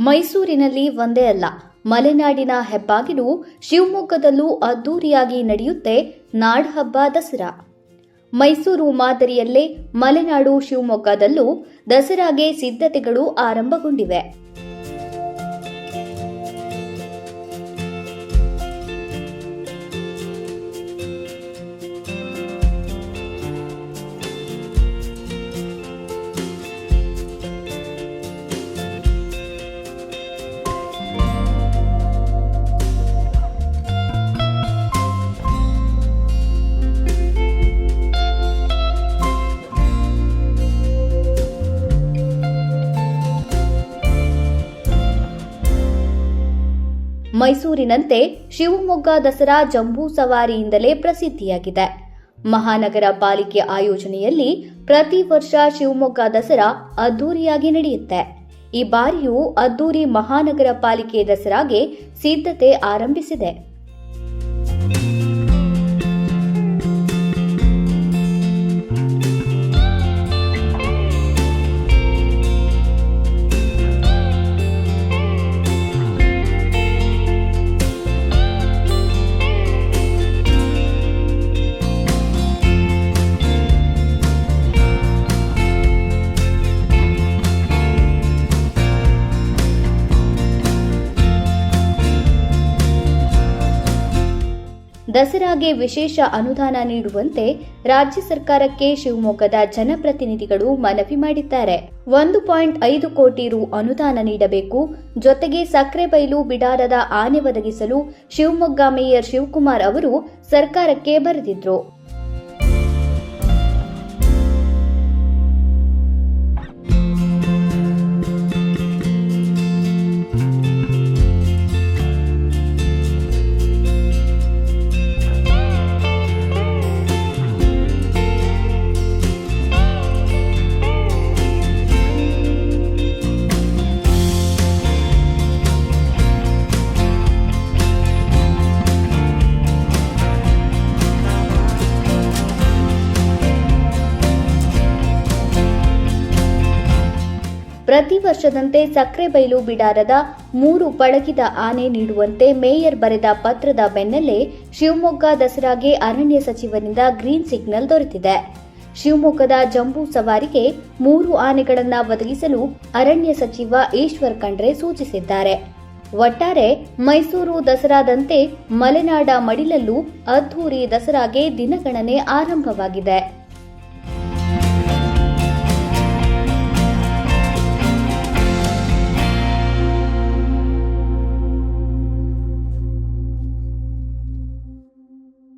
ಮೈಸೂರಿನಲ್ಲಿ ಒಂದೇ ಅಲ್ಲ, ಮಲೆನಾಡಿನ ಹೆಬ್ಬಾಗಿಲು ಶಿವಮೊಗ್ಗದಲ್ಲೂ ಅದ್ದೂರಿಯಾಗಿ ನಡೆಯುತ್ತೆ ನಾಡಹಬ್ಬ ದಸರಾ. ಮೈಸೂರು ಮಾದರಿಯಲ್ಲೇ ಮಲೆನಾಡು ಶಿವಮೊಗ್ಗದಲ್ಲೂ ದಸರಾಗೆ ಸಿದ್ಧತೆಗಳು ಆರಂಭಗೊಂಡಿವೆ. ಮೈಸೂರಿನಂತೆ ಶಿವಮೊಗ್ಗ ದಸರಾ ಜಂಬೂ ಸವಾರಿಯಿಂದಲೇ ಪ್ರಸಿದ್ಧಿಯಾಗಿದೆ. ಮಹಾನಗರ ಪಾಲಿಕೆ ಆಯೋಜನೆಯಲ್ಲಿ ಪ್ರತಿ ವರ್ಷ ಶಿವಮೊಗ್ಗ ದಸರಾ ಅದ್ದೂರಿಯಾಗಿ ನಡೆಯುತ್ತೆ. ಈ ಬಾರಿಯೂ ಅದ್ದೂರಿ ಮಹಾನಗರ ಪಾಲಿಕೆ ದಸರಾಗೆ ಸಿದ್ಧತೆ ಆರಂಭಿಸಿದೆ. ದಸರಾಗೆ ವಿಶೇಷ ಅನುದಾನ ನೀಡುವಂತೆ ರಾಜ್ಯ ಸರ್ಕಾರಕ್ಕೆ ಶಿವಮೊಗ್ಗದ ಜನಪ್ರತಿನಿಧಿಗಳು ಮನವಿ ಮಾಡಿದ್ದಾರೆ. 1.5 ಕೋಟಿ ರು ಅನುದಾನ ನೀಡಬೇಕು. ಜೊತೆಗೆ ಸಕ್ರೆಬೈಲು ಬಿಡಾರದ ಆನೆ ಒದಗಿಸಲು ಶಿವಮೊಗ್ಗ ಮೇಯರ್ ಶಿವಕುಮಾರ್ ಅವರು ಸರ್ಕಾರಕ್ಕೆ ಬರೆದಿದ್ರು. ಪ್ರತಿ ವರ್ಷದಂತೆ ಸಕ್ರೆಬೈಲು ಬಿಡಾರದ 3 ಪಳಗಿದ ಆನೆ ನೀಡುವಂತೆ ಮೇಯರ್ ಬರೆದ ಪತ್ರದ ಬೆನ್ನಲ್ಲೇ ಶಿವಮೊಗ್ಗ ದಸರಾಗೆ ಅರಣ್ಯ ಸಚಿವರಿಂದ ಗ್ರೀನ್ ಸಿಗ್ನಲ್ ದೊರೆತಿದೆ. ಶಿವಮೊಗ್ಗದ ಜಂಬೂ ಸವಾರಿಗೆ 3 ಆನೆಗಳನ್ನು ಒದಗಿಸಲು ಅರಣ್ಯ ಸಚಿವ ಈಶ್ವರ್ ಖಂಡ್ರೆ ಸೂಚಿಸಿದ್ದಾರೆ. ಒಟ್ಟಾರೆ ಮೈಸೂರು ದಸರಾದಂತೆ ಮಲೆನಾಡ ಮಡಿಲಲ್ಲೂ ಅದ್ದೂರಿ ದಸರಾಗೆ ದಿನಗಣನೆ ಆರಂಭವಾಗಿದೆ.